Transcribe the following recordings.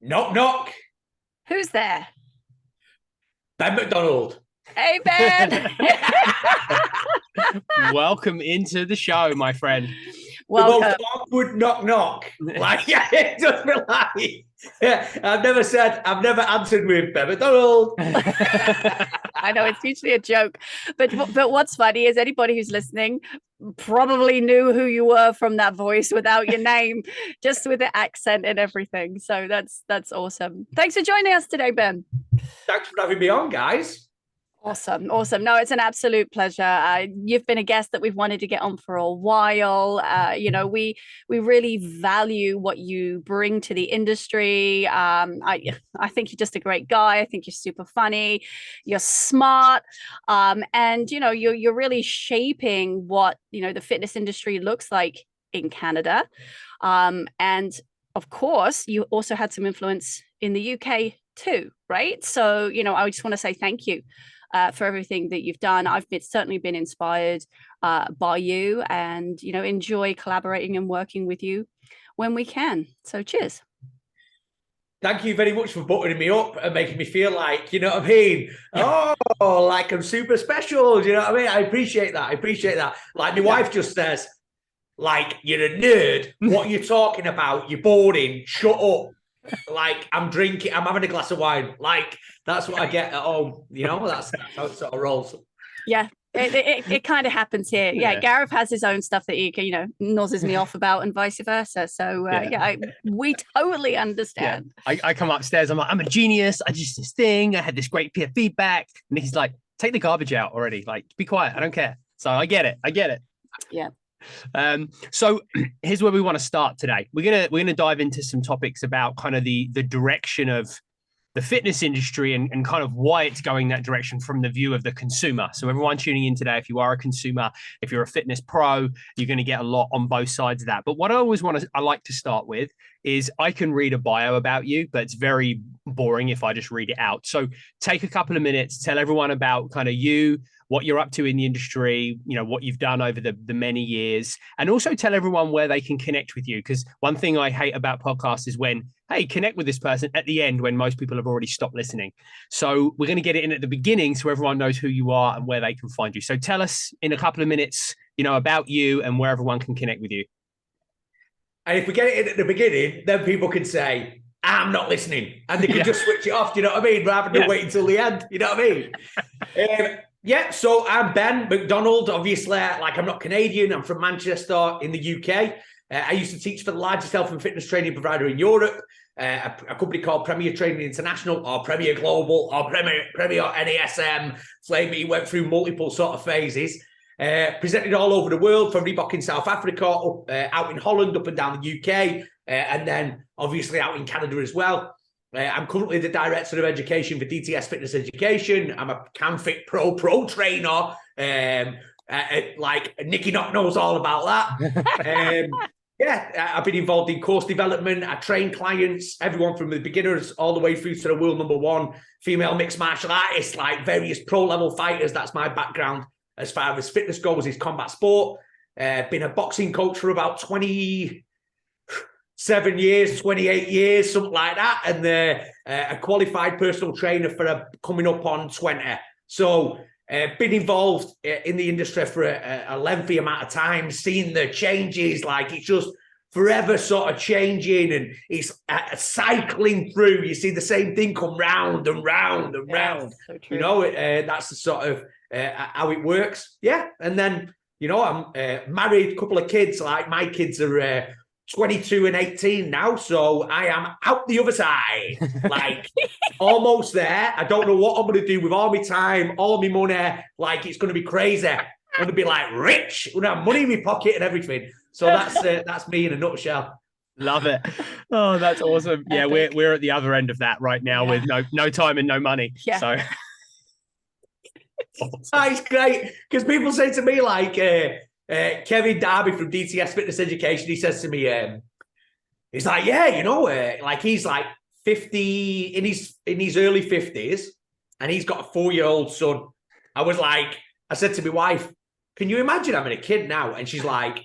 Knock, knock. Who's there? Ben McDonald. Hey, Ben. Welcome into the show, my friend. The most Welcome. awkward knock, knock. Like, yeah, it just feel like, I've never answered with Ben McDonald. I know it's usually a joke, but what's funny is anybody who's listening probably knew who you were from that voice without your name, just with the accent and everything. So that's awesome. Thanks for joining us today, Ben. Thanks for having me on, guys. Awesome. No, it's an absolute pleasure. You've been a guest that we've wanted to get on for a while. We really value what you bring to the industry. I think you're just a great guy. I think you're super funny. You're smart, and you're really shaping what the fitness industry looks like in Canada. And of course, you also had some influence in the UK too, right? So I just want to say thank you. For everything that you've done. I've certainly been inspired by you and, enjoy collaborating and working with you when we can. So cheers. Thank you very much for buttering me up and making me feel like, you know what I mean? Oh, like I'm super special. You know what I mean? I appreciate that. Like my wife just says, like, you're a nerd. What are you talking about? You're boring. Shut up. Like I'm having a glass of wine. Like that's what I get at home. That's how it sort of rolls. Yeah, it kind of happens here. Yeah, Gareth has his own stuff that he nozzes me off about, and vice versa. So we totally understand. Yeah. I come upstairs. I'm like, I'm a genius. I just this thing. I had this great peer feedback, and he's like, take the garbage out already. Like, be quiet. I don't care. So I get it. Yeah. So here's where we want to start today. We're gonna dive into some topics about kind of the direction of the fitness industry and kind of why it's going that direction from the view of the consumer. So everyone tuning in today, if you are a consumer, if you're a fitness pro, you're going to get a lot on both sides of that. But what I like to start with is I can read a bio about you, but it's very boring if I just read it out. So take a couple of minutes, tell everyone about kind of you, what you're up to in the industry, what you've done over the many years, and also tell everyone where they can connect with you. Because one thing I hate about podcasts is when, hey, connect with this person at the end when most people have already stopped listening. So we're going to get it in at the beginning so everyone knows who you are and where they can find you. So tell us in a couple of minutes, about you and where everyone can connect with you. And if we get it in at the beginning, then people can say, I'm not listening. And they can just switch it off, do you know what I mean? Rather than wait until the end, you know what I mean? Yeah, so I'm Ben McDonald. Obviously, like I'm not Canadian. I'm from Manchester in the UK. I used to teach for the largest health and fitness training provider in Europe, a company called Premier Training International or Premier Global or Premier NASM. Flamey went through multiple sort of phases. Presented all over the world, from Reebok in South Africa, out in Holland, up and down the UK, and then obviously out in Canada as well. I'm currently the Director of Education for DTS Fitness Education. I'm a CanFit Pro trainer. Like Nicky Nock knows all about that. I've been involved in course development. I train clients, everyone from the beginners all the way through to the world #1 female mixed martial artists, like various pro level fighters. That's my background as far as fitness goes, is combat sport. Been a boxing coach for about 27 years, 28 years, something like that. And a qualified personal trainer for coming up on 20. So been involved in the industry for a lengthy amount of time, seen the changes, like it's just forever sort of changing and it's cycling through. You see the same thing come round and round and round. So true. That's the sort of how it works. Yeah. And then, I'm married, couple of kids, like my kids are 22 and 18 now, so I am out the other side, like almost there. I don't know what I'm going to do with all my time, all my money. Like it's going to be crazy. I'm going to be like rich, I'm going to have money in my pocket and everything. So that's me in a nutshell. Love it. Oh, that's awesome. Yeah, we're at the other end of that right now with no time and no money. Yeah. So it's great because people say to me like. Kevin Darby from DTS Fitness Education, he says to me, he's like, like he's like 50 in his early 50s, and he's got a 4-year-old son. I said to my wife, can you imagine having a kid now? And she's like,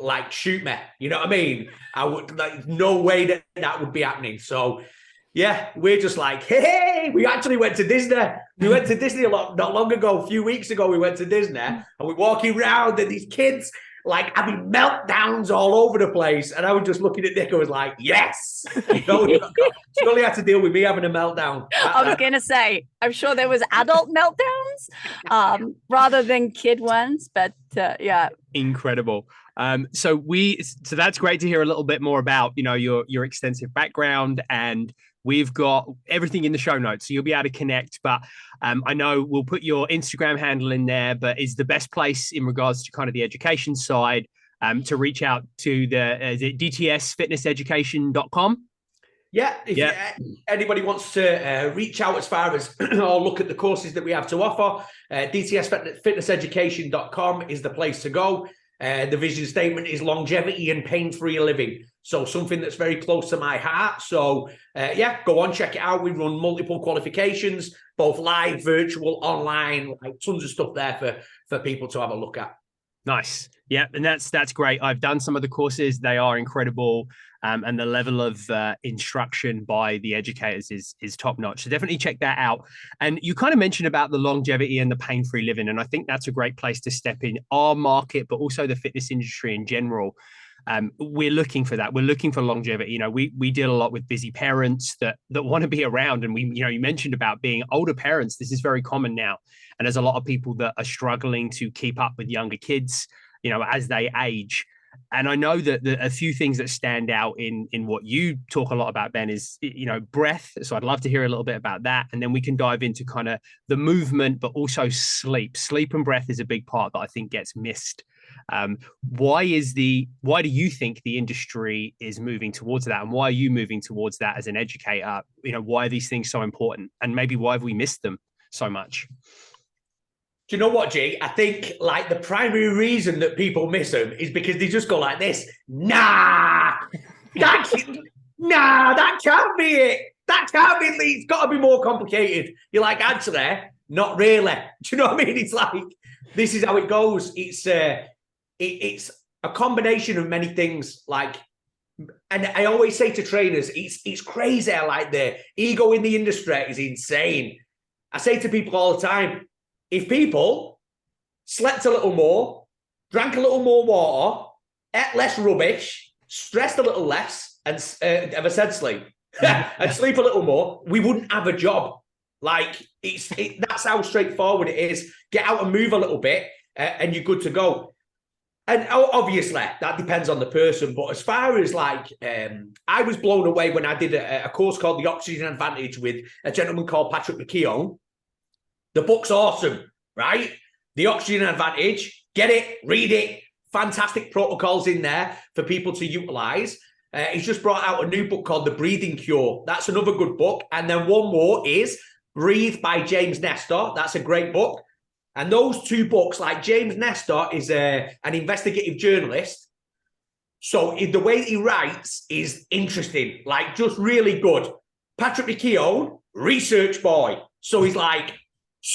like shoot me. You know what I mean? I would like no way that would be happening. So yeah, we're just like, hey, we actually went to Disney. We went to Disney not long ago, a few weeks ago, we went to Disney and we're walking around and these kids like having meltdowns all over the place. And I was just looking at Nick, I was like, yes. She only had to deal with me having a meltdown. I was going to say, I'm sure there was adult meltdowns rather than kid ones, but yeah. Incredible. So that's great to hear a little bit more about, your extensive background, and we've got everything in the show notes, so you'll be able to connect. But I know we'll put your Instagram handle in there, but is the best place in regards to kind of the education side to reach out to is it dtsfitnesseducation.com? Yeah, if anybody wants to reach out as far as or look at the courses that we have to offer, dtsfitnesseducation.com is the place to go. The vision statement is longevity and pain-free living. So something that's very close to my heart. So go on, check it out. We run multiple qualifications, both live, virtual, online, like tons of stuff there for people to have a look at. Nice. Yeah, and that's great. I've done some of the courses. They are incredible. And the level of instruction by the educators is top notch. So definitely check that out. And you kind of mentioned about the longevity and the pain-free living. And I think that's a great place to step in our market, but also the fitness industry in general. We're looking for that. We're looking for longevity. We deal a lot with busy parents that want to be around. And you mentioned about being older parents. This is very common now. And there's a lot of people that are struggling to keep up with younger kids, as they age. And I know that a few things that stand out in what you talk a lot about, Ben, is, breath. So I'd love to hear a little bit about that. And then we can dive into kind of the movement, but also sleep. Sleep and breath is a big part that I think gets missed. Why do you think the industry is moving towards that? And why are you moving towards that as an educator? Why are these things so important? And maybe why have we missed them so much? Do you know what, G? I think like the primary reason that people miss them is because they just go like this. That can't be it. That can't be. It's got to be more complicated. You're like, actually, not really. Do you know what I mean? It's like, this is how it goes. It's a combination of many things. Like, and I always say to trainers, it's crazy. Like the ego in the industry is insane. I say to people all the time, if people slept a little more, drank a little more water, ate less rubbish, stressed a little less, and ever said sleep, and sleep a little more, we wouldn't have a job. Like that's how straightforward it is. Get out and move a little bit, and you're good to go. And obviously that depends on the person. But as far as like, I was blown away when I did a course called The Oxygen Advantage with a gentleman called Patrick McKeown. The book's awesome, right? The Oxygen Advantage. Get it, read it. Fantastic protocols in there for people to utilize. He's just brought out a new book called The Breathing Cure. That's another good book. And then one more is Breathe by James Nestor. That's a great book. And those two books, like James Nestor is an investigative journalist. So the way he writes is interesting, like just really good. Patrick McKeown, research boy. So he's like,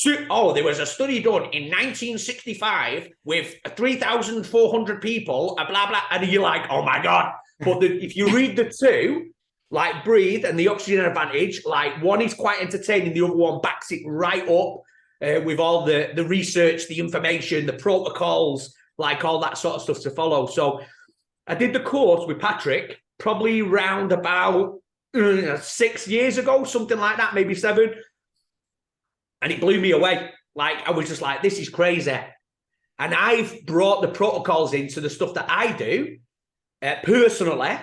there was a study done in 1965 with 3,400 people, blah, blah. And you're like, oh my God. But if you read the two, like Breathe and The Oxygen Advantage, like one is quite entertaining, the other one backs it right up with all the research, the information, the protocols, like all that sort of stuff to follow. So I did the course with Patrick probably round about 6 years ago, something like that, maybe 7. And it blew me away. Like, I was just like, this is crazy. And I've brought the protocols into the stuff that I do personally.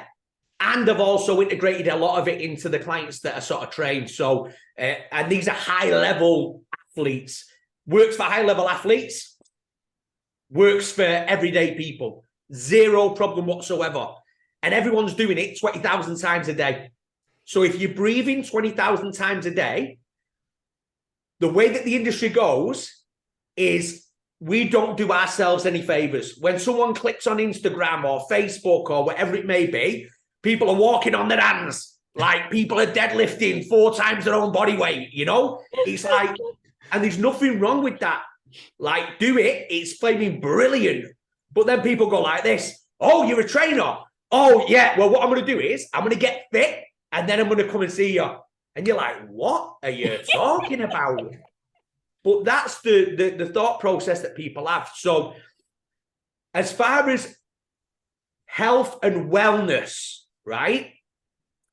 And I've also integrated a lot of it into the clients that are sort of trained. So, and these are high-level athletes. Works for high-level athletes. Works for everyday people. Zero problem whatsoever. And everyone's doing it 20,000 times a day. So if you're breathing 20,000 times a day, the way that the industry goes is we don't do ourselves any favors. When someone clicks on Instagram or Facebook or whatever it may be, people are walking on their hands. Like people are deadlifting 4 times their own body weight, It's like, and there's nothing wrong with that. Like, do it. It's flaming brilliant. But then people go like this. Oh, you're a trainer. Oh, yeah. Well, what I'm going to do is I'm going to get fit and then I'm going to come and see you. And you're like, what are you talking about? But that's the thought process that people have. So as far as health and wellness, right,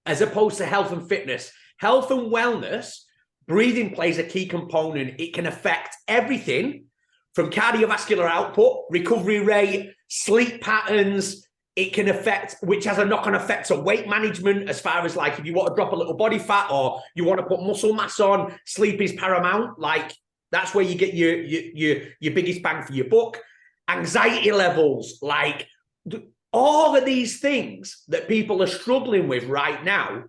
as opposed to health and fitness, health and wellness, breathing plays a key component. It can affect everything from cardiovascular output, recovery rate, sleep patterns. It can affect, which has a knock-on effect on weight management, as far as like if you want to drop a little body fat or you want to put muscle mass on, sleep is paramount. Like that's where you get your biggest bang for your buck. Anxiety levels, like all of these things that people are struggling with right now,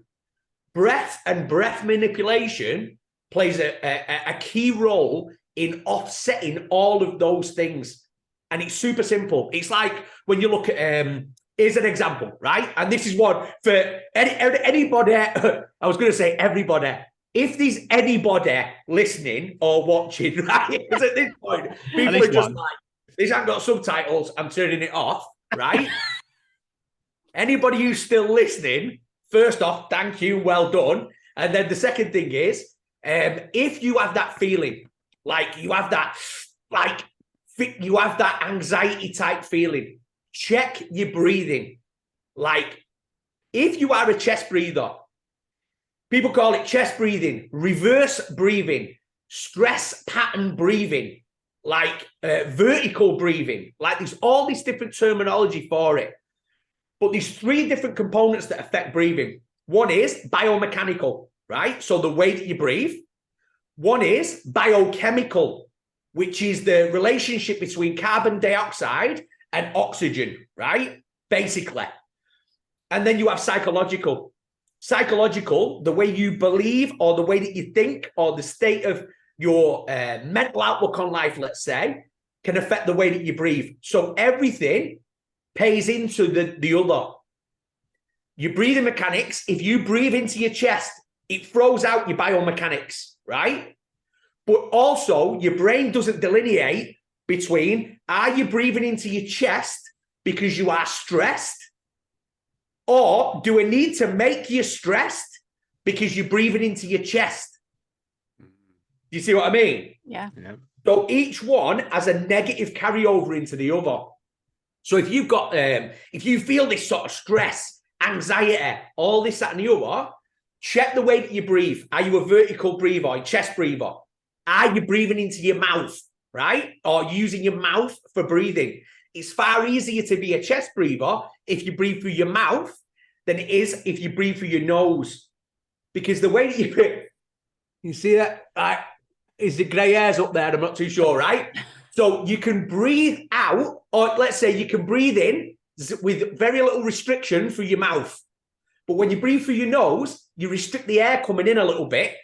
breath and breath manipulation plays a key role in offsetting all of those things. And it's super simple. It's like when you look at, here's an example, right? And this is one for anybody, I was going to say everybody. If there's anybody listening or watching, right? Because at this point, people are just like, this hasn't got subtitles, I'm turning it off, right? Anybody who's still listening, first off, thank you, well done. And then the second thing is, if you have that feeling, like you have that, like, you have that anxiety type feeling, check your breathing. Like if you are a chest breather, people call it chest breathing, reverse breathing, stress pattern breathing, like vertical breathing. Like there's all this different terminology for it. But there's three different components that affect breathing. One is biomechanical, right? So the way that you breathe. One is biochemical, which is the relationship between carbon dioxide and oxygen, right? Basically. And then you have psychological. Psychological, the way you believe or the way that you think or the state of your mental outlook on life, let's say, can affect the way that you breathe. So everything pays into the other. Your breathing mechanics, if you breathe into your chest, it throws out your biomechanics, right? But also your brain doesn't delineate between, are you breathing into your chest because you are stressed? Or do I need to make you stressed because you're breathing into your chest? Do you see what I mean? Yeah. So each one has a negative carryover into the other. So if you've got, if you feel this sort of stress, anxiety, all this, that, and the other, check the way that you breathe. Are you a vertical breather or a chest breather? Are you breathing into your mouth, right? Or using your mouth for breathing? It's far easier to be a chest breather if you breathe through your mouth than it is if you breathe through your nose. Because the way that you breathe, you see that? Is the grey hairs up there? I'm not too sure, right? So you can breathe out, or let's say you can breathe in with very little restriction through your mouth. But when you breathe through your nose, you restrict the air coming in a little bit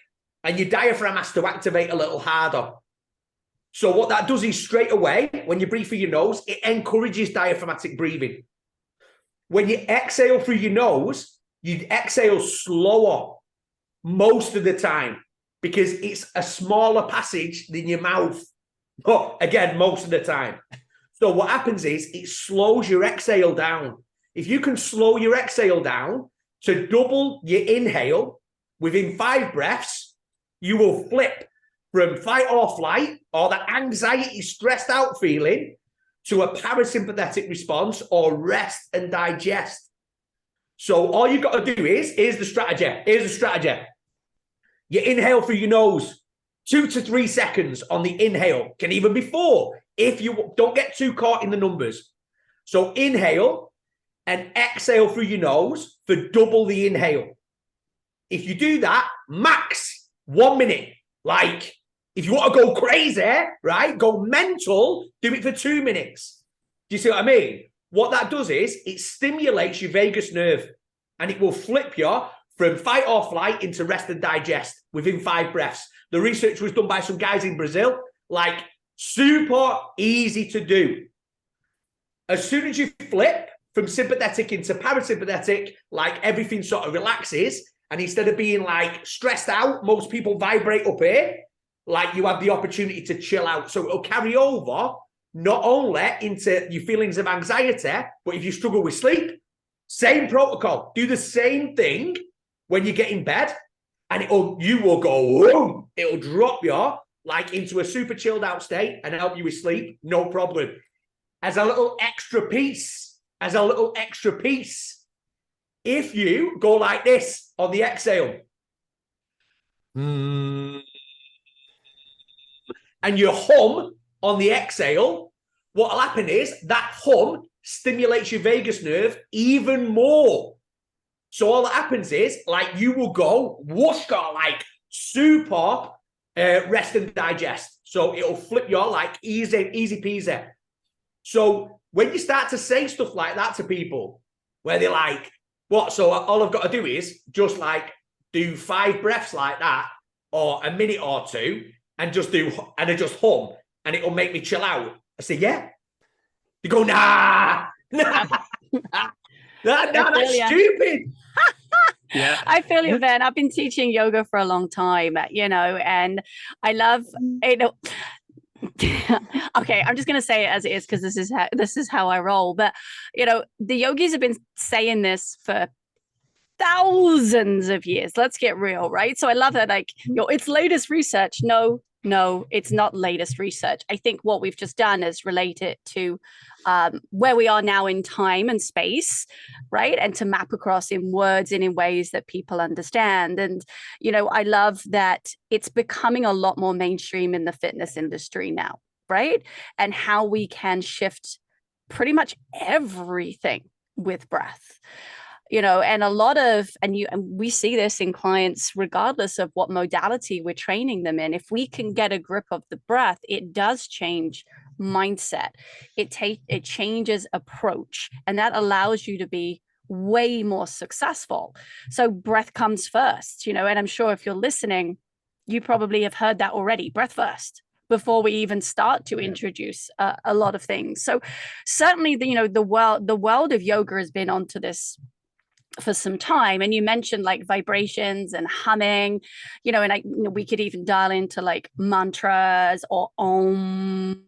and your diaphragm has to activate a little harder. So what that does is straight away, when you breathe through your nose, it encourages diaphragmatic breathing. When you exhale through your nose, you exhale slower most of the time because it's a smaller passage than your mouth. But again, most of the time. So what happens is it slows your exhale down. If you can slow your exhale down to double your inhale within 5 breaths, you will flip from fight or flight or the anxiety, stressed out feeling to a parasympathetic response or rest and digest. So all you've got to do is, here's the strategy. You inhale through your nose, 2 to 3 seconds on the inhale, can even be 4 if you don't get too caught in the numbers. So inhale and exhale through your nose for double the inhale. If you do that, max 1 minute. Like if you want to go crazy, right, go mental, do it for 2 minutes. Do you see what I mean? What that does is it stimulates your vagus nerve and it will flip you from fight or flight into rest and digest within 5 breaths. The research was done by some guys in Brazil, like super easy to do. As soon as you flip from sympathetic into parasympathetic, like everything sort of relaxes. And instead of being like stressed out, most people vibrate up here, like you have the opportunity to chill out. So it'll carry over not only into your feelings of anxiety, but if you struggle with sleep, same protocol. Do the same thing when you get in bed, and you will go, whoa, it'll drop you like into a super chilled out state and help you with sleep, no problem. As a little extra piece, if you go like this on the exhale, and you hum on the exhale, what will happen is that hum stimulates your vagus nerve even more. So all that happens is, like, you will go whoosh, go like super rest and digest. So it'll flip you like easy peasy. So when you start to say stuff like that to people, where they're like, what? So all I've got to do is just like do 5 breaths like that, or a minute or 2, and just hum, and it'll make me chill out. I say, yeah. You go, nah, that's stupid. Yeah, I feel you, Ben. I've been teaching yoga for a long time, and I love, okay, I'm just going to say it as it is, because this is how I roll. But, the yogis have been saying this for thousands of years. Let's get real, right? So I love that, like, it's latest research. No, it's not latest research. I think what we've just done is relate it to where we are now in time and space, right? And to map across in words and in ways that people understand. And, I love that it's becoming a lot more mainstream in the fitness industry now, right? And how we can shift pretty much everything with breath. And a lot of, and we see this in clients, regardless of what modality we're training them in. If we can get a grip of the breath, it does change mindset. It changes approach, and that allows you to be way more successful. So breath comes first, and I'm sure if you're listening, you probably have heard that already. Breath first, before we even start to introduce a lot of things. So certainly, the world of yoga has been onto this for some time. And you mentioned like vibrations and humming, and we could even dial into like mantras or om,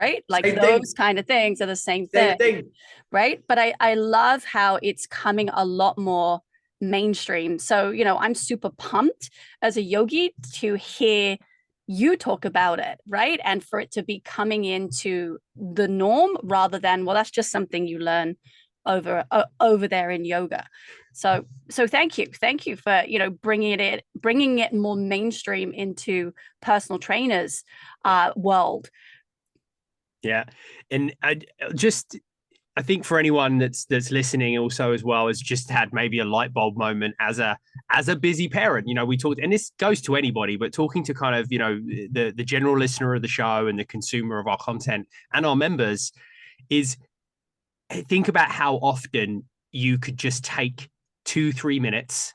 right? Like same those thing. Kind of things are the same thing, right? But I love how it's coming a lot more mainstream. So, I'm super pumped as a yogi to hear you talk about it, right? And for it to be coming into the norm rather than, well, that's just something you learn over there in yoga. So thank you for bringing it more mainstream into personal trainers world. Yeah, and I think for anyone that's listening also as well has just had maybe a light bulb moment as a busy parent. We talked, and this goes to anybody, but talking to kind of the general listener of the show and the consumer of our content and our members is, think about how often you could just take 2-3 minutes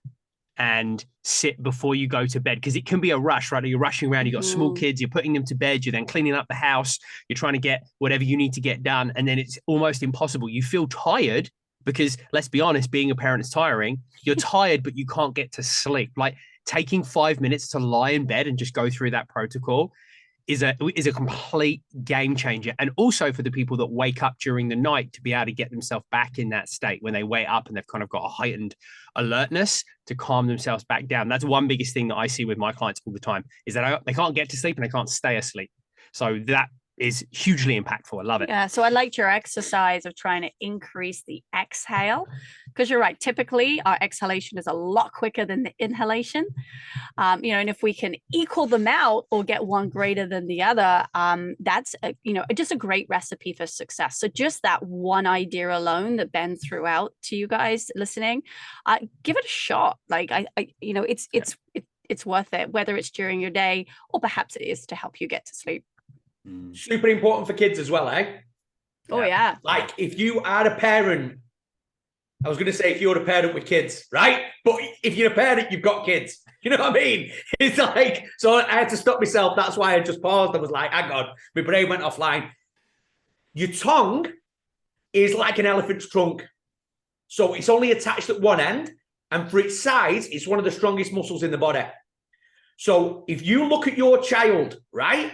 and sit before you go to bed, because it can be a rush, right? You're rushing around, you've got small kids, you're putting them to bed, you're then cleaning up the house, you're trying to get whatever you need to get done, and then it's almost impossible. You feel tired because, let's be honest, being a parent is tiring. You're tired, but you can't get to sleep. Like, taking 5 minutes to lie in bed and just go through that protocol is a complete game changer. And also for the people that wake up during the night, to be able to get themselves back in that state when they wake up and they've kind of got a heightened alertness to calm themselves back down. That's one biggest thing that I see with my clients all the time, is that they can't get to sleep and they can't stay asleep. So that is hugely impactful. I love it. Yeah. So I liked your exercise of trying to increase the exhale, because you're right. Typically, our exhalation is a lot quicker than the inhalation. And if we can equal them out or get one greater than the other, that's just a great recipe for success. So just that one idea alone that Ben threw out to you guys listening, give it a shot. Like it's worth it, whether it's during your day or perhaps it is to help you get to sleep. Super important for kids as well, eh? Oh, yeah. Like, if you are a parent, I was going to say if you're a parent with kids, right? But if you're a parent, you've got kids. You know what I mean? It's like, so I had to stop myself. That's why I just paused. I was like, hang on, my brain went offline. Your tongue is like an elephant's trunk. So it's only attached at one end. And for its size, it's one of the strongest muscles in the body. So if you look at your child, right?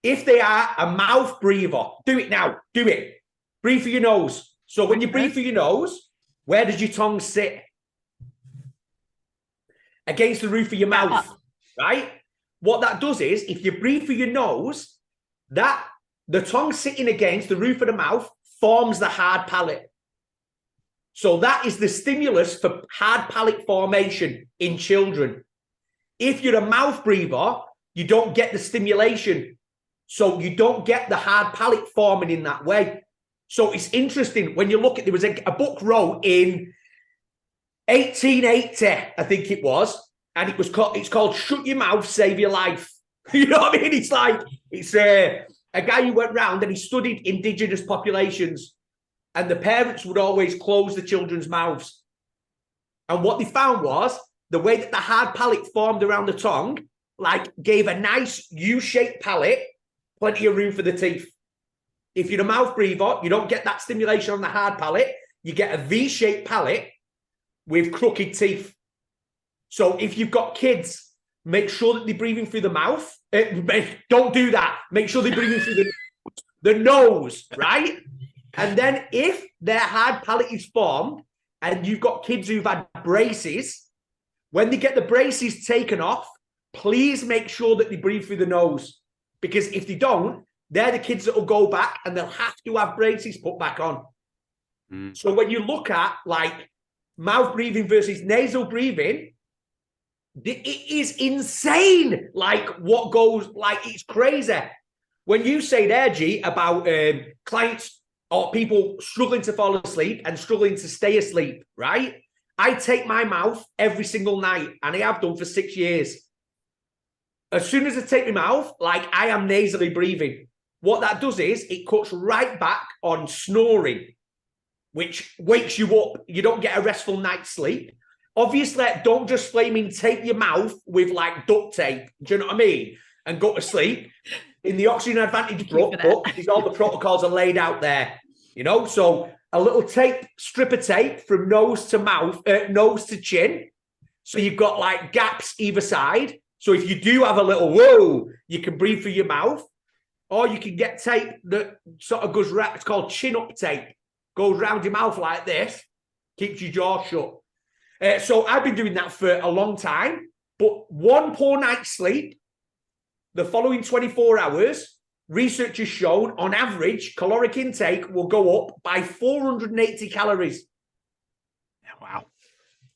if they are a mouth breather, do it now. Do it. Breathe through your nose. So when you breathe through your nose, where does your tongue sit? Against the roof of your mouth, right? What that does is, if you breathe through your nose, that the tongue sitting against the roof of the mouth forms the hard palate. So that is the stimulus for hard palate formation in children. If you're a mouth breather, you don't get the stimulation. So you don't get the hard palate forming in that way. So it's interesting when you look at, there was a book wrote in 1880, I think it was, and it's called Shut Your Mouth, Save Your Life. You know what I mean? It's like, it's a guy who went round and he studied indigenous populations, and the parents would always close the children's mouths. And what they found was the way that the hard palate formed around the tongue, like, gave a nice U-shaped palate, plenty of room for the teeth. If you're a mouth breather, you don't get that stimulation on the hard palate. You get a V-shaped palate with crooked teeth. So if you've got kids, make sure that they're breathing through the mouth. Don't do that. Make sure they're breathing through the nose, right? And then if their hard palate is formed and you've got kids who've had braces, when they get the braces taken off, please make sure that they breathe through the nose. Because if they don't, they're the kids that will go back and they'll have to have braces put back on. So when you look at, like, mouth breathing versus nasal breathing, it is insane. Like, what goes, like, it's crazy. When you say there, G, about clients or people struggling to fall asleep and struggling to stay asleep, right? I take my mouth every single night, and I have done for 6 years. As soon as I take my mouth, like, I am nasally breathing. What that does is it cuts right back on snoring, which wakes you up. You don't get a restful night's sleep. Obviously, don't just flaming tape your mouth with, like, duct tape. Do you know what I mean? And go to sleep. In the Oxygen Advantage book, all the protocols are laid out there. You know, so a little tape, strip of tape from nose to mouth, nose to chin. So you've got, like, gaps either side. So if you do have a little whoa, you can breathe through your mouth. Or you can get tape that sort of goes round. It's called chin-up tape. Goes round your mouth like this. Keeps your jaw shut. So I've been doing that for a long time. But one poor night's sleep, the following 24 hours, research has shown, on average, caloric intake will go up by 480 calories. Wow.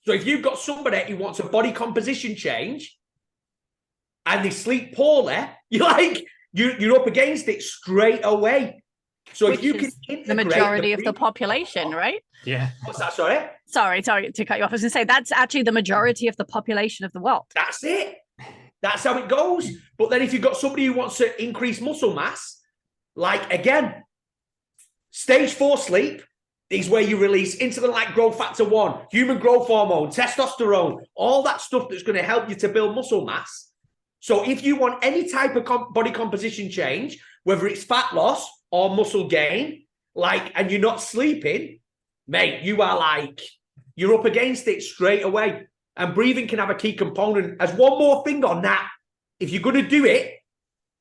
So if you've got somebody who wants a body composition change and they sleep poorly, you're up against it straight away. So Which if you is can the majority of the population, right? Yeah. What's that, sorry? Sorry to cut you off. I was going to say, that's actually the majority of the population of the world. That's it. That's how it goes. But then if you've got somebody who wants to increase muscle mass, like, again, stage 4 sleep is where you release insulin like growth factor 1, human growth hormone, testosterone, all that stuff that's going to help you to build muscle mass. So if you want any type of body composition change, whether it's fat loss or muscle gain, like, and you're not sleeping, mate, you are like, you're up against it straight away. And breathing can have a key component. As one more thing on that, if you're going to do it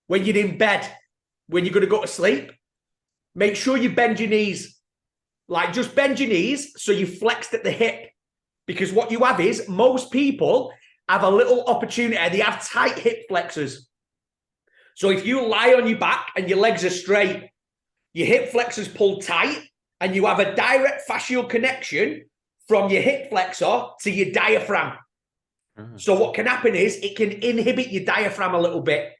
when you're in bed, when you're going to go to sleep, make sure you bend your knees. Like, just bend your knees so you flexed at the hip. Because what you have is, most people have a little opportunity. They have tight hip flexors. So if you lie on your back and your legs are straight, your hip flexors pull tight, and you have a direct fascial connection from your hip flexor to your diaphragm. So what can happen is it can inhibit your diaphragm a little bit.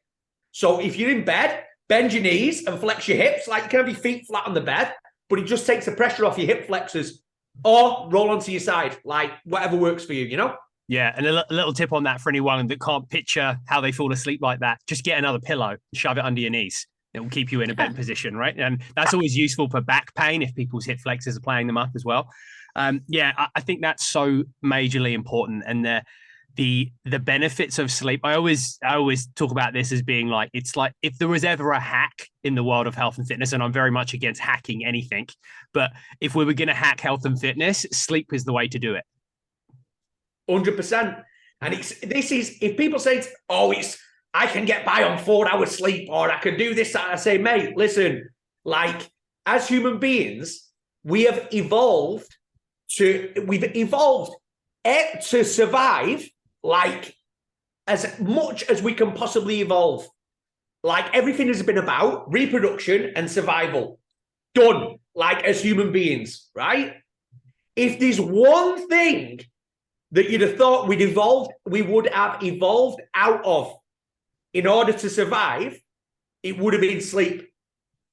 So if you're in bed, bend your knees and flex your hips. Like, you can have your feet flat on the bed, but it just takes the pressure off your hip flexors. Or roll onto your side, like, whatever works for you, you know? Yeah, and a little tip on that for anyone that can't picture how they fall asleep like that. Just get another pillow, shove it under your knees. It will keep you in a better position, right? And that's always useful for back pain if people's hip flexors are playing them up as well. I think that's so majorly important. And the benefits of sleep, I always talk about this as being like, it's like if there was ever a hack in the world of health and fitness, and I'm very much against hacking anything, but if we were going to hack health and fitness, sleep is the way to do it. 100%. And if people say, it's I can get by on 4 hours sleep, or I can do this. I say, mate, listen, like, as human beings, we've evolved to survive, like, as much as we can possibly evolve. Like, everything has been about reproduction and survival. Done, like, as human beings, right? If there's one thing that you'd have thought we would have evolved out of in order to survive, it would have been sleep.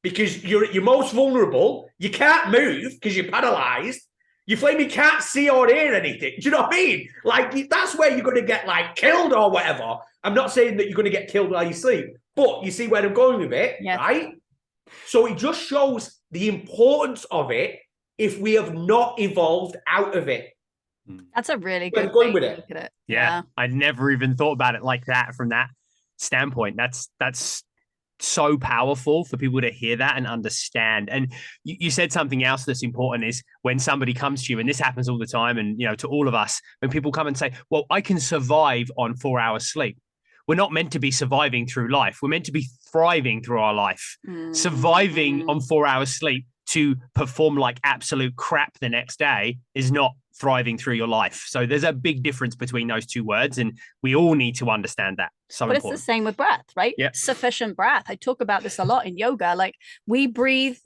Because you're most vulnerable. You can't move because you're paralyzed. You flaming can't see or hear anything. Do you know what I mean? Like, that's where you're going to get, like, killed or whatever. I'm not saying that you're going to get killed while you sleep, but you see where I'm going with it, right? So it just shows the importance of it if we have not evolved out of it. That's a really good way to look at it. Yeah, I never even thought about it like that from that standpoint. That's so powerful for people to hear that and understand. And you said something else that's important is when somebody comes to you, and this happens all the time, and to all of us, when people come and say, well, I can survive on 4 hours sleep. We're not meant to be surviving through life. We're meant to be thriving through our life. Surviving on 4 hours sleep to perform like absolute crap the next day is not thriving through your life. So there's a big difference between those two words, and we all need to understand that. So but important. It's the same with breath, right? Yep. Sufficient breath. I talk about this a lot in yoga. Like, we breathe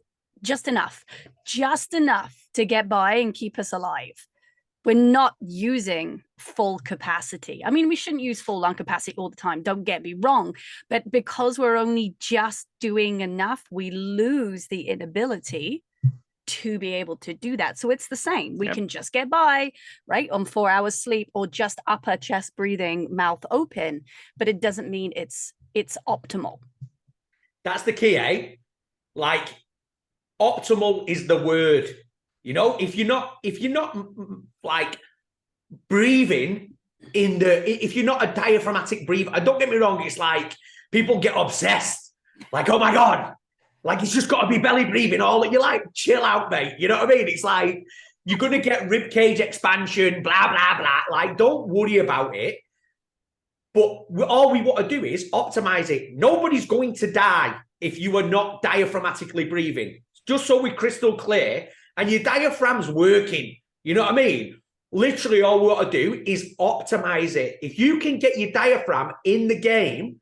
just enough to get by and keep us alive. We're not using full capacity. I mean, we shouldn't use full lung capacity all the time, don't get me wrong, but because we're only just doing enough, we lose the inability to be able to do that. So it's the same. We can just get by, right, on 4 hours sleep, or just upper chest breathing, mouth open, but it doesn't mean it's optimal. That's the key, eh? Like, optimal is the word. If you're not like breathing if you're not a diaphragmatic breather, don't get me wrong, it's like people get obsessed. Like, oh my God, like, it's just got to be belly breathing all that. You're like, chill out, mate. You know what I mean? It's like, you're going to get rib cage expansion, blah, blah, blah. Like, don't worry about it. But all we want to do is optimize it. Nobody's going to die if you are not diaphragmatically breathing. Just so we're crystal clear. And your diaphragm's working. You know what I mean? Literally all we want to do is optimize it. If you can get your diaphragm in the game,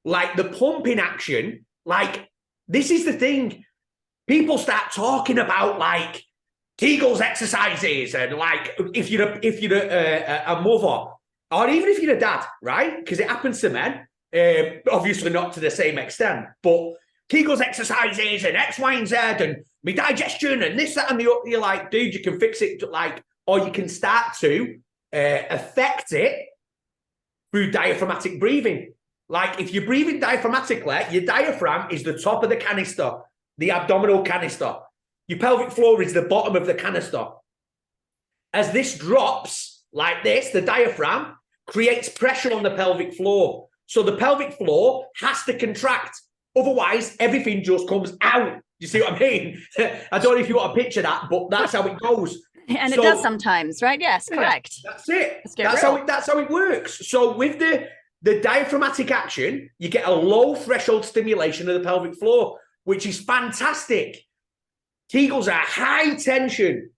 like the pumping action, like, this is the thing. People start talking about, like, Kegels exercises, and, like, if you're a mother, or even if you're a dad, right? Because it happens to men, obviously not to the same extent, but Kegels exercises and X, Y, and Z, and my digestion and this, that, and the other. You're like, dude, you can fix it, like, or you can start to affect it through diaphragmatic breathing. Like, if you're breathing diaphragmatically, your diaphragm is the top of the canister, the abdominal canister. Your pelvic floor is the bottom of the canister. As this drops like this, the diaphragm creates pressure on the pelvic floor. So the pelvic floor has to contract. Otherwise, everything just comes out. You see what I mean? I don't know if you want to picture that, but that's how it goes. And it does sometimes, right? Yes, correct. That's it. That's how it works. So with the diaphragmatic action, you get a low threshold stimulation of the pelvic floor, which is fantastic. Kegels are high tension.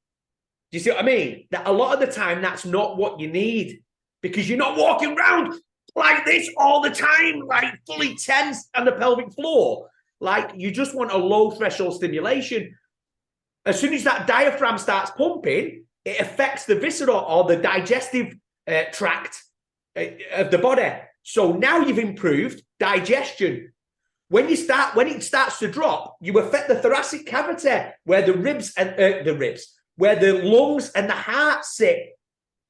Do you see what I mean? That a lot of the time, that's not what you need, because you're not walking around like this all the time, like fully tense on the pelvic floor. Like, you just want a low threshold stimulation. As soon as that diaphragm starts pumping, it affects the visceral or the digestive tract of the body. So now you've improved digestion. When it starts to drop, you affect the thoracic cavity, where the where the lungs and the heart sit.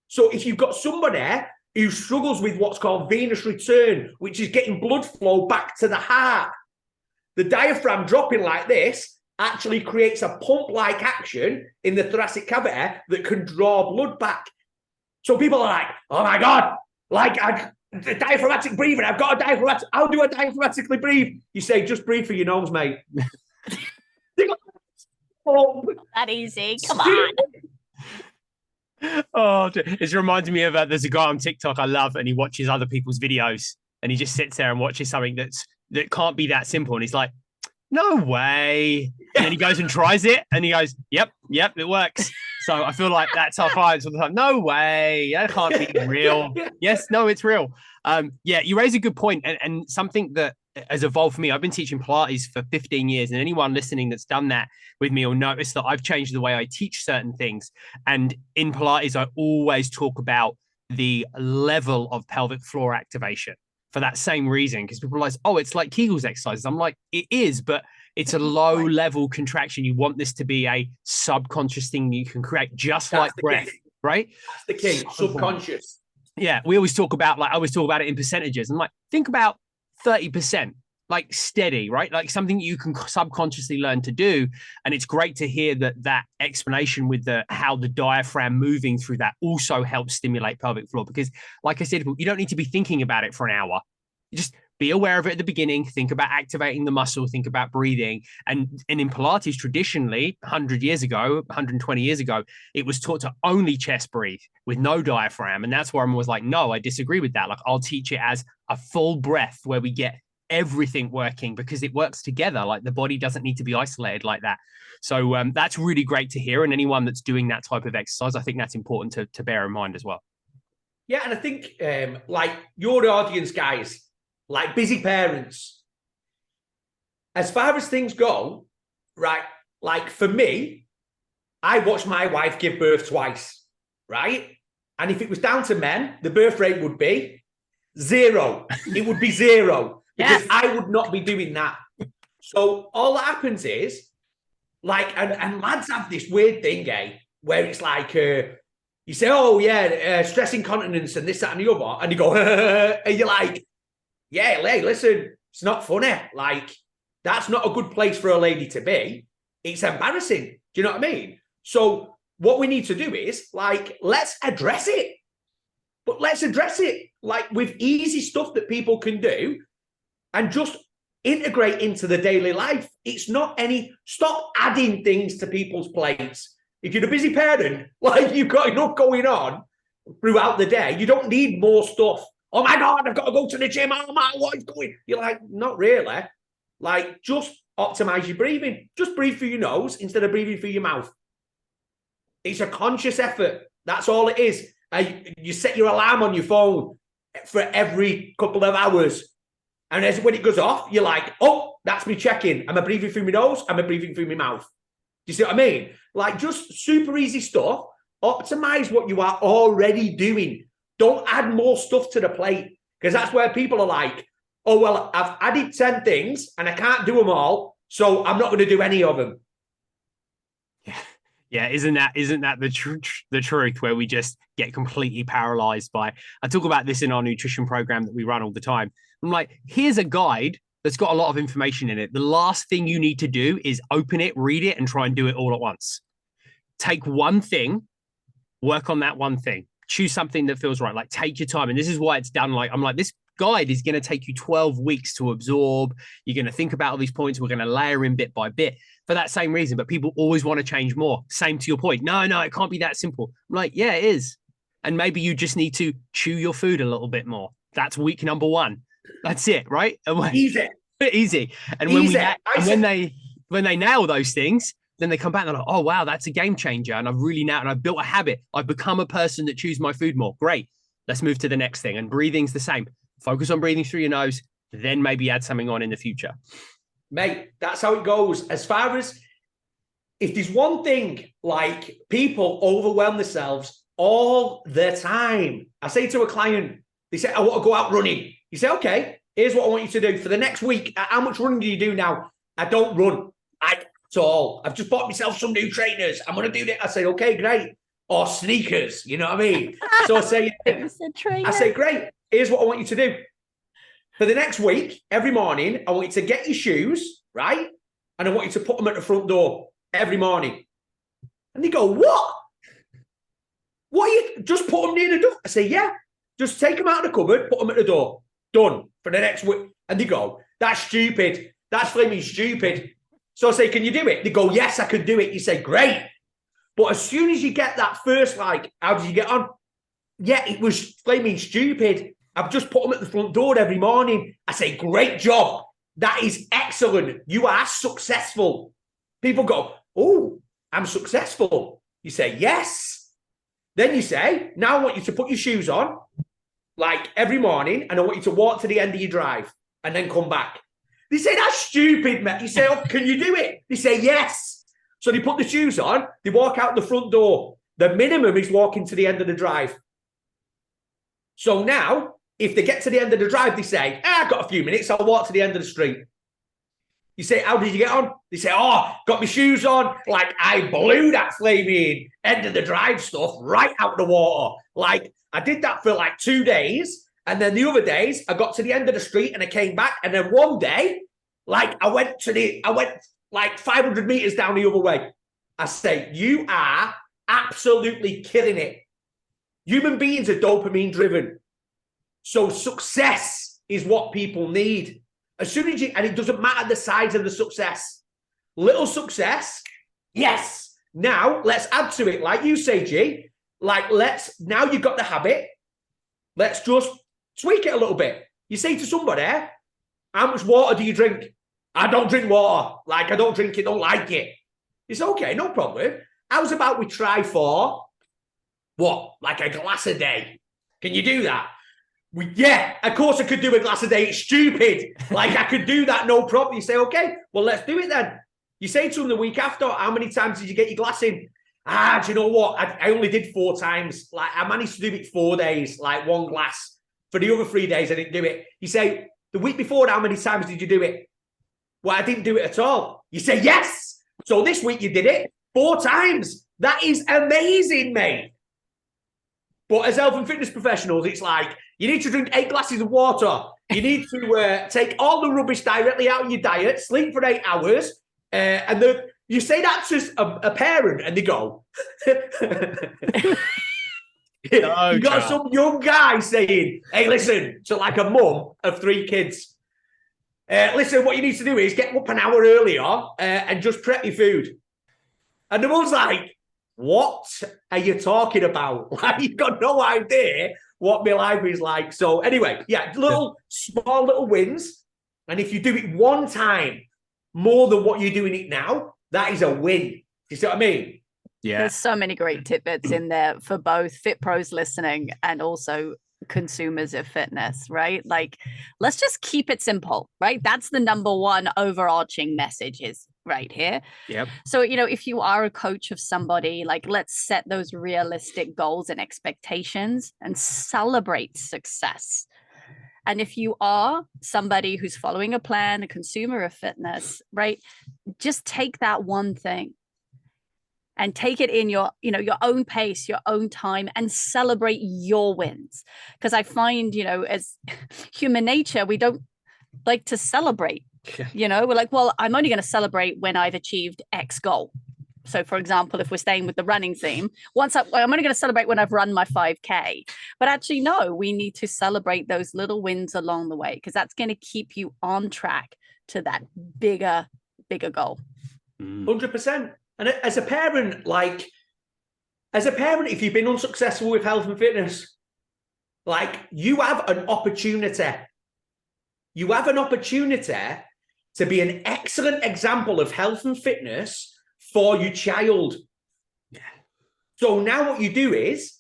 So if you've got somebody who struggles with what's called venous return, which is getting blood flow back to the heart, the diaphragm dropping like this actually creates a pump-like action in the thoracic cavity that can draw blood back. So people are like, oh my God, like, the diaphragmatic breathing, I've got a diaphragmatic, how do I diaphragmatically breathe? You say, just breathe through your nose, mate. That easy, come on. Oh, it reminds me of there's a guy on TikTok I love, and he watches other people's videos, and he just sits there and watches something that can't be that simple. And he's like, no way. And then he goes and tries it and he goes, yep, it works. So I feel like that's our clients all the time. No way. That can't be real. Yes, no, it's real. Yeah, you raise a good point, and something that has evolved for me. I've been teaching Pilates for 15 years, and anyone listening that's done that with me will notice that I've changed the way I teach certain things. And in Pilates, I always talk about the level of pelvic floor activation for that same reason, because people realize, oh, it's like Kegel's exercises. I'm like, it is, but it's a low level contraction. You want this to be a subconscious thing you can create, just like breath, right? That's the key, subconscious. Yeah, we always talk about, like, I always talk about it in percentages. I'm like, think about 30%, like steady, right? Like something you can subconsciously learn to do. And it's great to hear that explanation with how the diaphragm moving through that also helps stimulate pelvic floor. Because like I said, you don't need to be thinking about it for an hour. You just be aware of it at the beginning, think about activating the muscle, think about breathing. And in Pilates, traditionally, 100 years ago, 120 years ago, it was taught to only chest breathe with no diaphragm. And that's where I'm always like, no, I disagree with that. Like, I'll teach it as a full breath where we get everything working, because it works together. Like, the body doesn't need to be isolated like that. So that's really great to hear. And anyone that's doing that type of exercise, I think that's important to bear in mind as well. Yeah, and I think like your audience, guys, like busy parents, as far as things go, right? Like for me, I watched my wife give birth twice, right? And if it was down to men, the birth rate would be 0. It would be 0 because Yes. I would not be doing that. So all that happens is, like, and lads have this weird thing, where it's like, you say, oh yeah, stress incontinence and this, that, and the other, and you go, and you're like, yeah, listen, it's not funny. Like, that's not a good place for a lady to be. It's embarrassing. Do you know what I mean? So what we need to do is, like, let's address it. But let's address it, like, with easy stuff that people can do and just integrate into the daily life. It's not stop adding things to people's plates. If you're a busy parent, like, you've got enough going on throughout the day, you don't need more stuff. Oh my God, I've got to go to the gym. Oh my, what is going? You're like, not really. Like, just optimize your breathing. Just breathe through your nose instead of breathing through your mouth. It's a conscious effort. That's all it is. You set your alarm on your phone for every couple of hours. And when it goes off, you're like, oh, that's me checking. Am I breathing through my nose? Am I breathing through my mouth? Do you see what I mean? Like, just super easy stuff. Optimize what you are already doing. Don't add more stuff to the plate, because that's where people are like, oh, well, I've added 10 things and I can't do them all, so I'm not going to do any of them. Yeah, isn't that the truth, where we just get completely paralyzed by? I talk about this in our nutrition program that we run all the time. I'm like, here's a guide that's got a lot of information in it. The last thing you need to do is open it, read it, and try and do it all at once. Take one thing, work on that one thing. Choose something that feels right. Like, take your time. And this is why it's done. Like, I'm like, this guide is going to take you 12 weeks to absorb. You're going to think about all these points. We're going to layer in bit by bit for that same reason. But people always want to change more. Same to your point. No, it can't be that simple. I'm like, yeah, it is. And maybe you just need to chew your food a little bit more. That's week number 1. That's it, right? Easy. Easy. And when they nail those things, then they come back and they're like, oh, wow, that's a game changer. And I've built a habit. I've become a person that chews my food more. Great. Let's move to the next thing. And breathing's the same. Focus on breathing through your nose, then maybe add something on in the future. Mate, that's how it goes. As far as, if there's one thing, like, people overwhelm themselves all the time. I say to a client, they say, I want to go out running. You say, okay, here's what I want you to do for the next week. How much running do you do now? I don't run. At all. I've just bought myself some new trainers. I'm going to do that. I say, okay, great. Or sneakers, you know what I mean? So I say, great. Here's what I want you to do. For the next week, every morning, I want you to get your shoes, right? And I want you to put them at the front door every morning. And they go, what? What are you? Just put them near the door. I say, yeah. Just take them out of the cupboard, put them at the door. Done for the next week. And they go, that's stupid. That's flaming stupid. So I say, can you do it? They go, yes, I can do it. You say, great. But as soon as you get that first, like, how did you get on? Yeah, it was flaming stupid. I've just put them at the front door every morning. I say, great job. That is excellent. You are successful. People go, oh, I'm successful. You say, yes. Then you say, now I want you to put your shoes on, like every morning, and I want you to walk to the end of your drive and then come back. They say, that's stupid, mate. You say, oh, can you do it? They say, yes. So they put the shoes on, they walk out the front door. The minimum is walking to the end of the drive. So now, if they get to the end of the drive, they say, I've got a few minutes, I'll walk to the end of the street. You say, how did you get on? They say, oh, got my shoes on. Like, I blew that flaming end of the drive stuff right out the water. Like, I did that for like 2 days. And then the other days, I got to the end of the street and I came back. And then one day, like, I went like 500 meters down the other way. I say, you are absolutely killing it. Human beings are dopamine driven. So success is what people need. As soon as and it doesn't matter the size of the success. Little success, yes. Now let's add to it, like you say, G. Like now you've got the habit. Let's just tweak it a little bit. You say to somebody, how much water do you drink? I don't drink water. Like, I don't drink it, don't like it. It's okay, no problem. How's about we try for what? Like a glass a day? Can you do that? Yeah, of course I could do a glass a day. It's stupid. Like, I could do that, no problem. You say, okay, well, let's do it then. You say to them the week after, how many times did you get your glass in? Do you know what? I only did 4 times. Like, I managed to do it 4 days, like 1 glass. For the other 3 days, I didn't do it. You say, the week before, how many times did you do it? Well, I didn't do it at all. You say, yes. So this week you did it 4 times. That is amazing, mate. But as health and fitness professionals, it's like, you need to drink 8 glasses of water. You need to take all the rubbish directly out of your diet, sleep for 8 hours. And you say that to a parent and they go, you got some young guy saying, hey, listen, to like a mum of 3 kids. Listen, what you need to do is get up an hour earlier and just prep your food. And the mum's like, what are you talking about? Like, you've got no idea what my life is like. So anyway, yeah, small little wins. And if you do it 1 time more than what you're doing it now, that is a win. Do you see what I mean? Yeah. There's so many great tidbits in there for both fit pros listening and also consumers of fitness, right? Like, let's just keep it simple, right? That's the number one overarching message is right here. Yep. So, if you are a coach of somebody, like, let's set those realistic goals and expectations and celebrate success. And if you are somebody who's following a plan, a consumer of fitness, right? Just take that one thing and take it in your own pace, your own time, and celebrate your wins. Because I find, as human nature, we don't like to celebrate. We're like, well, I'm only going to celebrate when I've achieved X goal. So, for example, if we're staying with the running theme, I'm only going to celebrate when I've run my 5K. But actually, no, we need to celebrate those little wins along the way, because that's going to keep you on track to that bigger goal. 100%. And as a parent, if you've been unsuccessful with health and fitness, like, you have an opportunity. You have an opportunity to be an excellent example of health and fitness for your child. Yeah. So now what you do is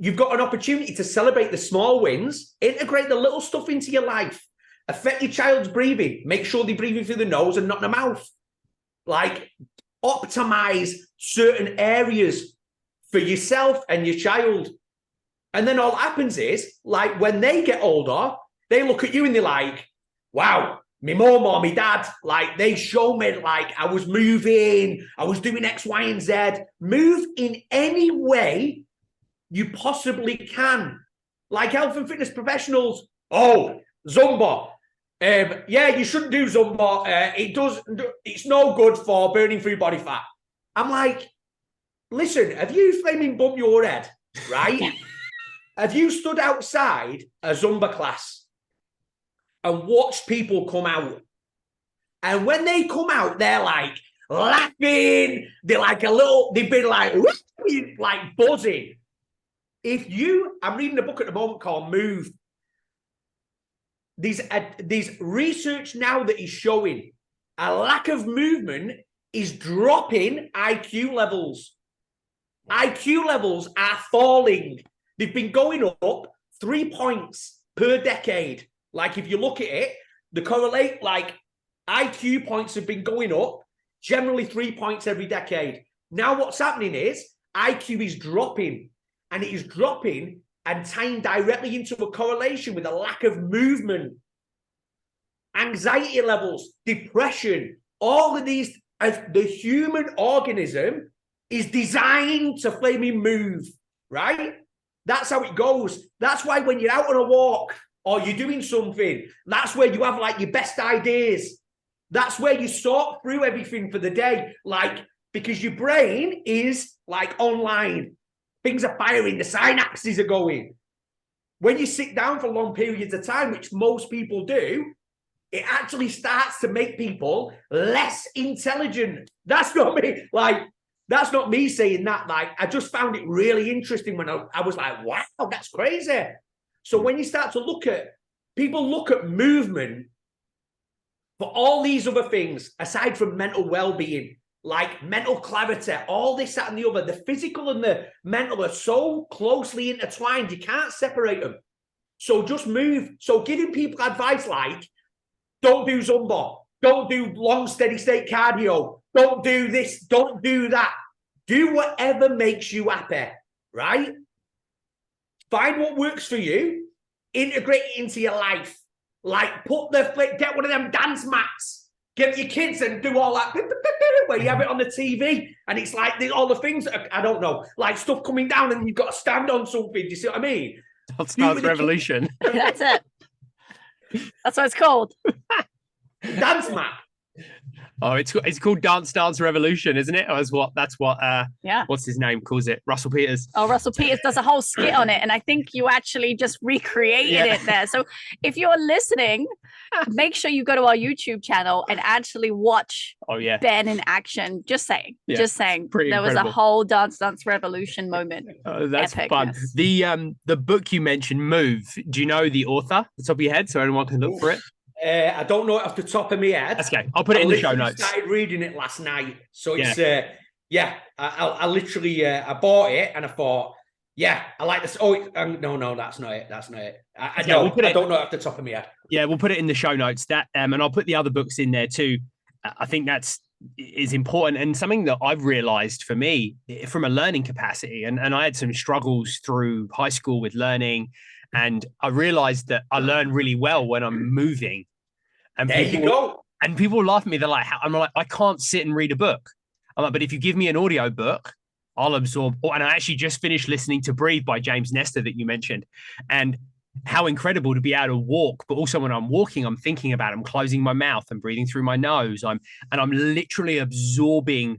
you've got an opportunity to celebrate the small wins, integrate the little stuff into your life, affect your child's breathing, make sure they're breathing through the nose and not the mouth. Like, optimize certain areas for yourself and your child. And then all that happens is, like, when they get older, they look at you and they're like, wow, my mom or my dad, like, they show me, like, I was moving, I was doing X, Y, and Z. Move in any way you possibly can. Like health and fitness professionals, Zumba. You shouldn't do Zumba. It's no good for burning through body fat. I'm like, listen, have you flaming bumped your head, right? Have you stood outside a Zumba class and watched people come out? And when they come out, they're like laughing. They're like they've been like buzzing. I'm reading a book at the moment called Move. there's research now that is showing a lack of movement is dropping IQ levels. IQ levels are falling. They've been going up 3 points per decade. Like if you look at it, the correlate, like IQ points have been going up, generally 3 points every decade. Now what's happening is IQ is dropping, and it is dropping and tying directly into a correlation with a lack of movement, anxiety levels, depression, all of these. As the human organism is designed to flaming move, right? That's how it goes. That's why when you're out on a walk or you're doing something, that's where you have like your best ideas. That's where you sort through everything for the day, like, because your brain is like online. Things are firing, the synapses are going. When you sit down for long periods of time, which most people do, it actually starts to make people less intelligent. That's not me. Like, that's not me saying that. Like, I just found it really interesting when I was like, wow, that's crazy. So when you start to look at, people look at movement for all these other things, aside from mental well-being, like mental clarity, all this, that, and the other, the physical and the mental are so closely intertwined, you can't separate them. So just move. So giving people advice like, don't do Zumba. Don't do long, steady state cardio. Don't do this. Don't do that. Do whatever makes you happy, right? Find what works for you. Integrate it into your life. Like get one of them dance mats. Get your kids and do all that where you have it on the TV and it's like all the things, I don't know, like stuff coming down and you've got to stand on something. Do you see what I mean? Dance Revolution. That's it. That's what it's called. Dance mat. Oh, it's called Dance Revolution, isn't it? That's what yeah. What's his name calls it? Russell Peters. Oh, Russell Peters does a whole skit on it, and I think you actually just recreated it there. So if you're listening, make sure you go to our YouTube channel and actually watch Ben in action. Just saying. Yeah. Just saying. Pretty there incredible. was a whole Dance Revolution moment. Oh, that's Epicness. Fun. The book you mentioned, Move, do you know the author at the top of your head so anyone can look for it? I don't know it off the top of my head. That's okay. I'll put it in the show notes. I started reading it last night. So it's, I literally, I bought it and I thought, I like this. Oh, no, that's not it. That's not it. I don't know it off the top of my head. Yeah, we'll put it in the show notes. And I'll put the other books in there too. I think is important and something that I've realized for me from a learning capacity. And I had some struggles through high school with learning. And I realized that I learn really well when I'm moving. And there you go. And people laugh at me. They're like, I'm like, I can't sit and read a book. I'm like, but if you give me an audio book, I'll absorb. And I actually just finished listening to Breathe by James Nestor that you mentioned. And how incredible to be able to walk. But also when I'm walking, I'm thinking about it. I'm closing my mouth and breathing through my nose. I'm literally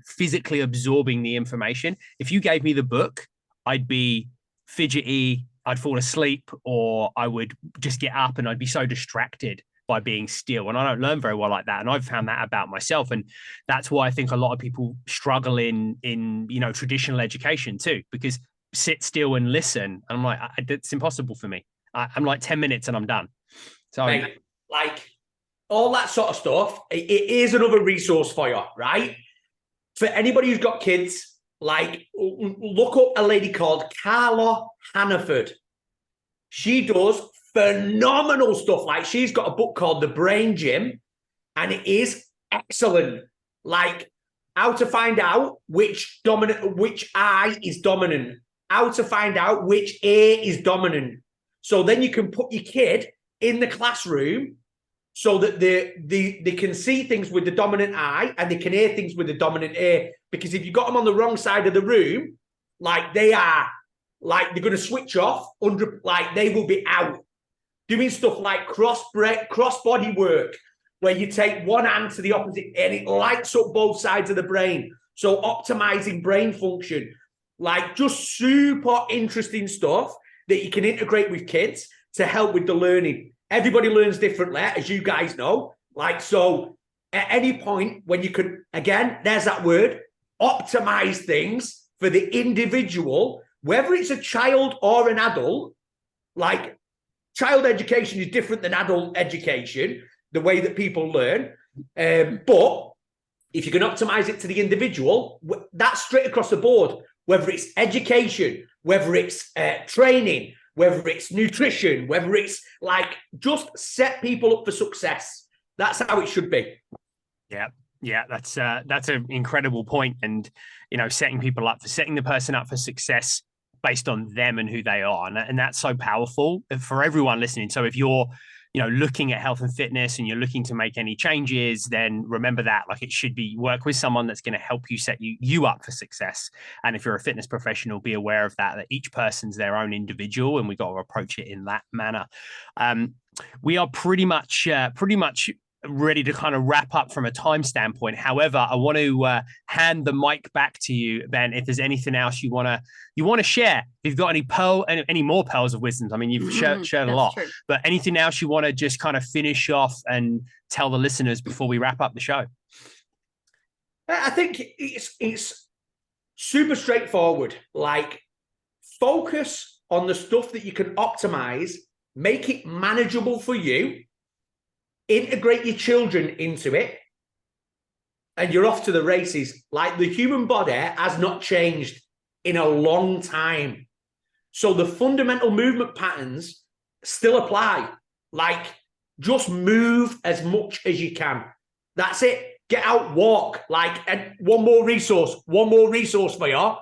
physically absorbing the information. If you gave me the book, I'd be fidgety, I'd fall asleep, or I would just get up and I'd be so distracted by being still. And I don't learn very well like that. And I've found that about myself. And that's why I think a lot of people struggle in traditional education too, because sit still and listen. And I'm like, it's impossible for me. I'm like 10 minutes and I'm done. So like all that sort of stuff, it is another resource for you, right? For anybody who's got kids, like look up a lady called Carla Hannaford. She does phenomenal stuff. Like she's got a book called The Brain Gym and it is excellent. Like how to find out which eye is dominant, how to find out which ear is dominant. So then you can put your kid in the classroom so that they can see things with the dominant eye and they can hear things with the dominant ear. Because if you got them on the wrong side of the room, like they're going to switch off, like they will be out. Doing stuff like cross body work, where you take one hand to the opposite and it lights up both sides of the brain. So optimizing brain function, like just super interesting stuff that you can integrate with kids to help with the learning. Everybody learns differently, as you guys know. Like, so at any point when you can, again, there's that word, optimize things for the individual, whether it's a child or an adult, like child education is different than adult education, the way that people learn. But if you can optimize it to the individual, that's straight across the board, whether it's education, whether it's training, whether it's nutrition, whether it's like just set people up for success. That's how it should be. Yeah, that's an incredible point. And, setting the person up for success based on them and who they are. And that's so powerful for everyone listening. So if you're, looking at health and fitness and you're looking to make any changes, then remember that, like, it should be work with someone that's going to help you set you up for success. And if you're a fitness professional, be aware of that each person's their own individual, and we got to approach it in that manner. We are pretty much ready to kind of wrap up from a time standpoint. However, I want to hand the mic back to you, Ben. If there's anything else you want to share, if you've got any more pearls of wisdom. I mean, you've shared a lot, true. But anything else you want to just kind of finish off and tell the listeners before we wrap up the show? I think it's super straightforward. Like, focus on the stuff that you can optimize, make it manageable for you. Integrate your children into it, and you're off to the races. Like, the human body has not changed in a long time. So the fundamental movement patterns still apply. Like, just move as much as you can. That's it. Get out, walk. Like, and one more resource for you.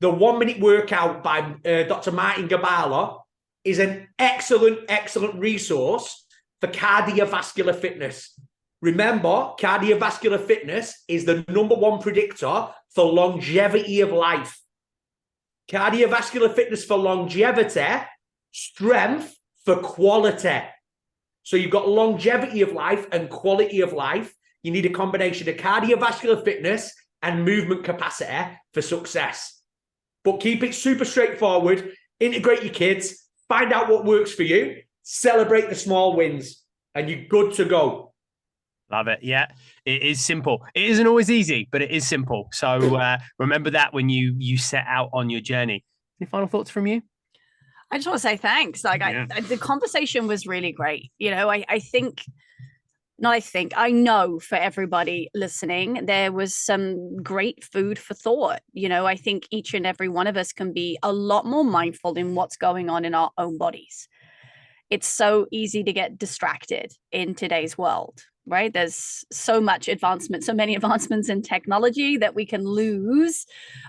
The 1 minute workout by Dr. Martin Gabala is an excellent resource for cardiovascular fitness. Remember, cardiovascular fitness is the #1 predictor for longevity of life. Cardiovascular fitness for longevity, strength for quality. So you've got longevity of life and quality of life. You need a combination of cardiovascular fitness and movement capacity for success. But keep it super straightforward. Integrate your kids. Find out what works for you. Celebrate the small wins, and you're good to go. Love it. Yeah, it is simple. It isn't always easy, but it is simple. So remember that when you set out on your journey. Any final thoughts from you? I just want to say thanks. Like, the conversation was really great. I know for everybody listening, there was some great food for thought. I think each and every one of us can be a lot more mindful in what's going on in our own bodies. It's so easy to get distracted in today's world, right? There's so many advancements in technology that we can lose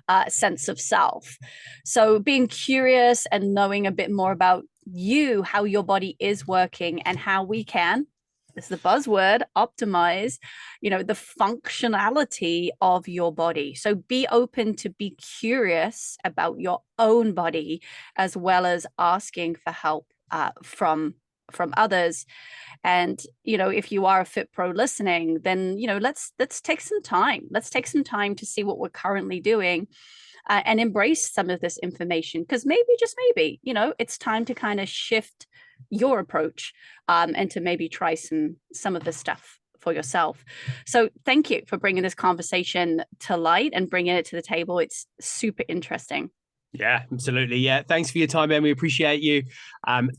a sense of self. So being curious and knowing a bit more about you, how your body is working, and how we can, this is the buzzword, optimize, the functionality of your body. So be open to be curious about your own body, as well as asking for help from others. And if you are a Fit Pro listening, then let's take some time. Let's take some time to see what we're currently doing, and embrace some of this information, because just maybe it's time to kind of shift your approach, and to maybe try some of this stuff for yourself. So thank you for bringing this conversation to light and bringing it to the table. It's super interesting. Yeah, absolutely. Yeah. Thanks for your time, Ben. We appreciate you.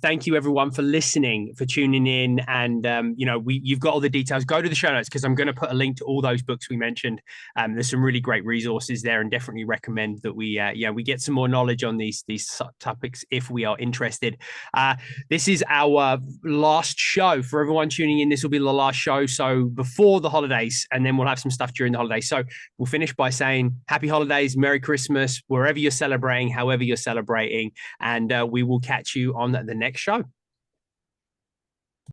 Thank you everyone for listening, for tuning in. And, you've got all the details. Go to the show notes, because I'm going to put a link to all those books we mentioned. There's some really great resources there, and definitely recommend that we get some more knowledge on these topics if we are interested. This is our last show for everyone tuning in. This will be the last show. So before the holidays, and then we'll have some stuff during the holidays. So we'll finish by saying happy holidays, Merry Christmas, wherever you're celebrating, however you're celebrating, and we will catch you on the next show.